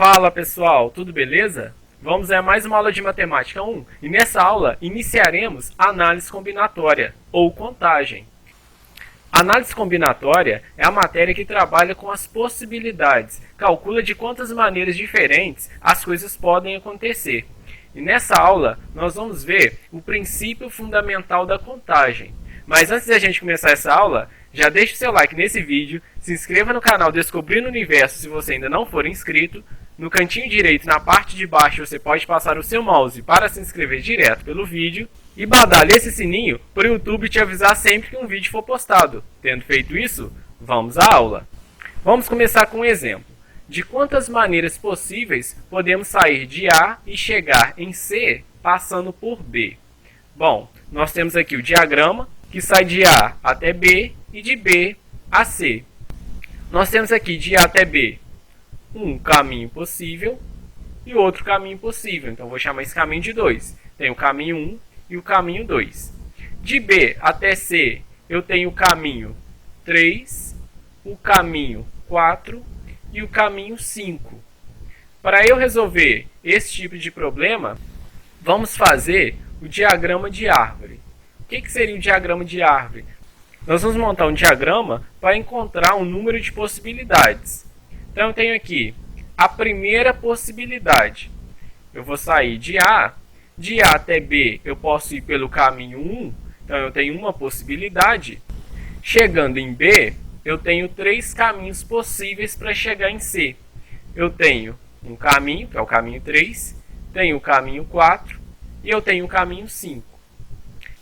Fala pessoal, tudo beleza? Vamos a mais uma aula de Matemática 1 e nessa aula iniciaremos a análise combinatória ou contagem. A análise combinatória é a matéria que trabalha com as possibilidades, calcula de quantas maneiras diferentes as coisas podem acontecer. E nessa aula nós vamos ver o princípio fundamental da contagem. Mas antes de a gente começar essa aula, já deixe o seu like nesse vídeo, se inscreva no canal Descobrindo o Universo se você ainda não for inscrito. No cantinho direito, na parte de baixo, você pode passar o seu mouse para se inscrever direto pelo vídeo. E badale esse sininho para o YouTube te avisar sempre que um vídeo for postado. Tendo feito isso, vamos à aula. Vamos começar com um exemplo. De quantas maneiras possíveis podemos sair de A e chegar em C passando por B? Bom, nós temos aqui o diagrama que sai de A até B e de B a C. Nós temos aqui de A até B um caminho possível e outro caminho possível. Então, vou chamar esse caminho de 2. Tem o caminho 1 e o caminho 2. De B até C, eu tenho o caminho 3, o caminho 4 e o caminho 5. Para eu resolver esse tipo de problema, vamos fazer o diagrama de árvore. O que seria o diagrama de árvore? Nós vamos montar um diagrama para encontrar um número de possibilidades. Então, eu tenho aqui a primeira possibilidade. Eu vou sair de A até B, eu posso ir pelo caminho 1, então eu tenho uma possibilidade. Chegando em B, eu tenho 3 caminhos possíveis para chegar em C. Eu tenho um caminho, que é o caminho 3, tenho o caminho 4 e eu tenho o caminho 5.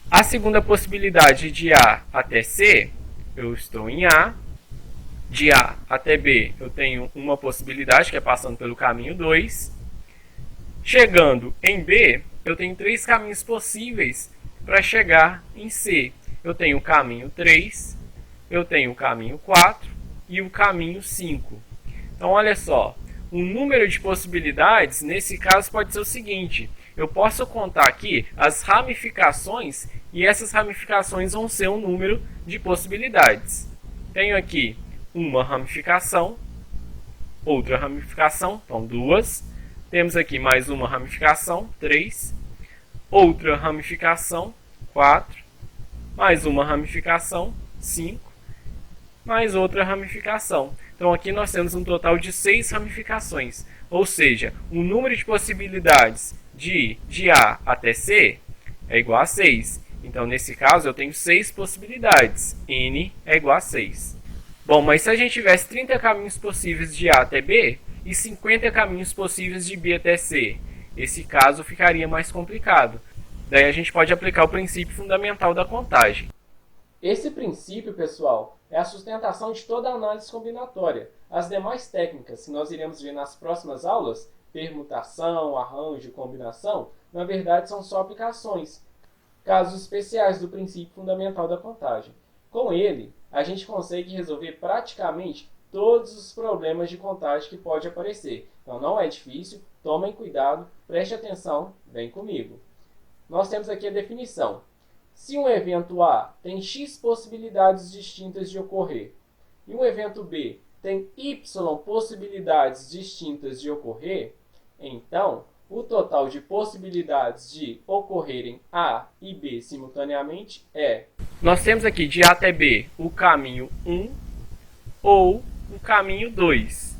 A segunda possibilidade de A até C, eu estou em A. De A até B, eu tenho uma possibilidade, que é passando pelo caminho 2. Chegando em B, eu tenho 3 caminhos possíveis para chegar em C. Eu tenho o caminho 3, eu tenho o caminho 4 e o caminho 5. Então, olha só, o número de possibilidades, nesse caso, pode ser o seguinte. Eu posso contar aqui as ramificações e essas ramificações vão ser um número de possibilidades. Tenho aqui uma ramificação, outra ramificação, então 2. Temos aqui mais uma ramificação, 3. Outra ramificação, 4. Mais uma ramificação, 5. Mais outra ramificação. Então aqui nós temos um total de 6 ramificações. Ou seja, o número de possibilidades de A até C é igual a 6. Então nesse caso eu tenho 6 possibilidades. N é igual a 6. Bom, mas se a gente tivesse 30 caminhos possíveis de A até B e 50 caminhos possíveis de B até C, esse caso ficaria mais complicado. Daí a gente pode aplicar o princípio fundamental da contagem. Esse princípio, pessoal, é a sustentação de toda a análise combinatória. As demais técnicas que nós iremos ver nas próximas aulas, permutação, arranjo, combinação, na verdade são só aplicações, casos especiais do princípio fundamental da contagem. Com ele, a gente consegue resolver praticamente todos os problemas de contagem que pode aparecer. Então não é difícil, tomem cuidado, preste atenção, vem comigo. Nós temos aqui a definição. Se um evento A tem X possibilidades distintas de ocorrer e um evento B tem Y possibilidades distintas de ocorrer, então o total de possibilidades de ocorrerem A e B simultaneamente é... Nós temos aqui de A até B o caminho 1 ou o caminho 2.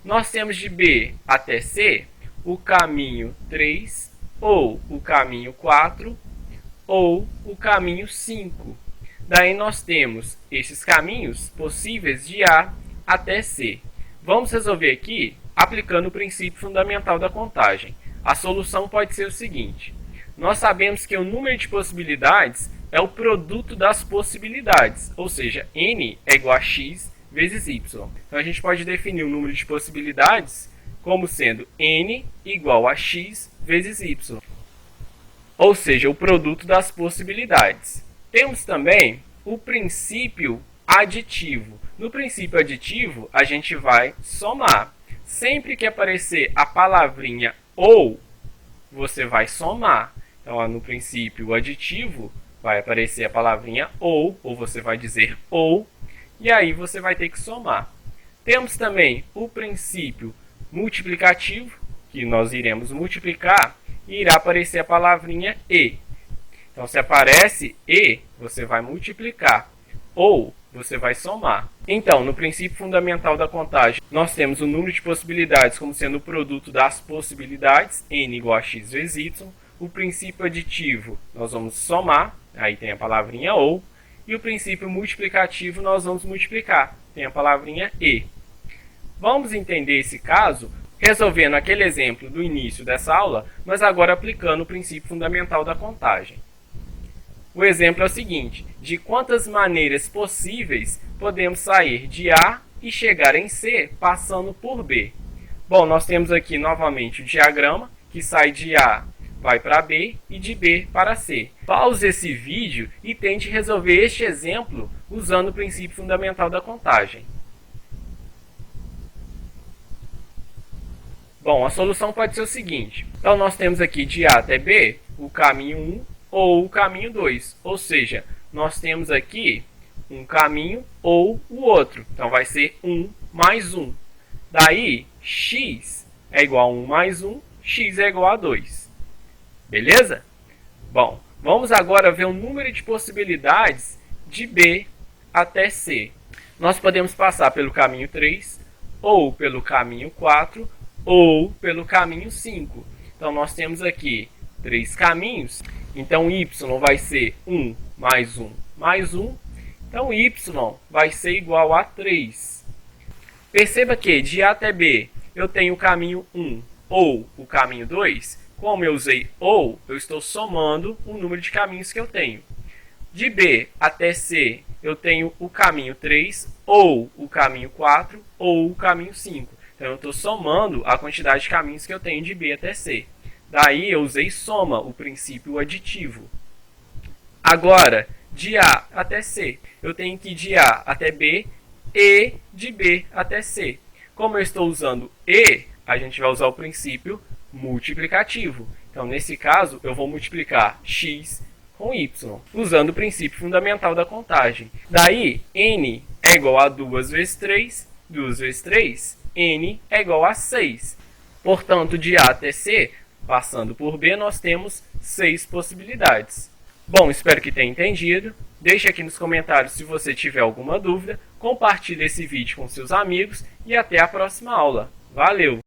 Nós temos de B até C o caminho 3 ou o caminho 4 ou o caminho 5. Daí nós temos esses caminhos possíveis de A até C. Vamos resolver aqui aplicando o princípio fundamental da contagem. A solução pode ser o seguinte. Nós sabemos que o número de possibilidades é o produto das possibilidades, ou seja, n é igual a x vezes y. Então a gente pode definir o número de possibilidades como sendo n igual a x vezes y, ou seja, o produto das possibilidades. Temos também o princípio aditivo. No princípio aditivo, a gente vai somar. Sempre que aparecer a palavrinha ou, você vai somar. Então, no princípio aditivo, vai aparecer a palavrinha ou você vai dizer ou, e aí você vai ter que somar. Temos também o princípio multiplicativo, que nós iremos multiplicar, e irá aparecer a palavrinha e. Então, se aparece e, você vai multiplicar, ou você vai somar. Então, no princípio fundamental da contagem, nós temos o número de possibilidades como sendo o produto das possibilidades, n igual a x vezes y. O princípio aditivo, nós vamos somar, aí tem a palavrinha ou. E o princípio multiplicativo, nós vamos multiplicar, tem a palavrinha e. Vamos entender esse caso resolvendo aquele exemplo do início dessa aula, mas agora aplicando o princípio fundamental da contagem. O exemplo é o seguinte: de quantas maneiras possíveis podemos sair de A e chegar em C passando por B? Bom, nós temos aqui novamente o diagrama, que sai de A, vai para B e de B para C. Pause esse vídeo e tente resolver este exemplo usando o princípio fundamental da contagem. Bom, a solução pode ser o seguinte. Então, nós temos aqui de A até B o caminho 1 ou o caminho 2. Ou seja, nós temos aqui um caminho ou o outro. Então, vai ser 1 mais 1. Daí, x é igual a 1 mais 1, x é igual a 2. Beleza? Bom, vamos agora ver o número de possibilidades de B até C. Nós podemos passar pelo caminho 3, ou pelo caminho 4, ou pelo caminho 5. Então, nós temos aqui 3 caminhos. Então, y vai ser 1 mais 1 mais 1. Então, y vai ser igual a 3. Perceba que de A até B eu tenho o caminho 1 ou o caminho 2. Como eu usei ou, eu estou somando o número de caminhos que eu tenho. De B até C eu tenho o caminho 3 ou o caminho 4 ou o caminho 5. Então, eu estou somando a quantidade de caminhos que eu tenho de B até C. Daí, eu usei soma, o princípio aditivo. Agora, de A até C, eu tenho que ir de A até B e de B até C. Como eu estou usando e, a gente vai usar o princípio multiplicativo. Então, nesse caso, eu vou multiplicar x com y, usando o princípio fundamental da contagem. Daí, n é igual a 2 vezes 3, 2 vezes 3, n é igual a 6. Portanto, de A até C, passando por B, nós temos 6 possibilidades. Bom, espero que tenha entendido. Deixe aqui nos comentários se você tiver alguma dúvida. Compartilhe esse vídeo com seus amigos e até a próxima aula. Valeu!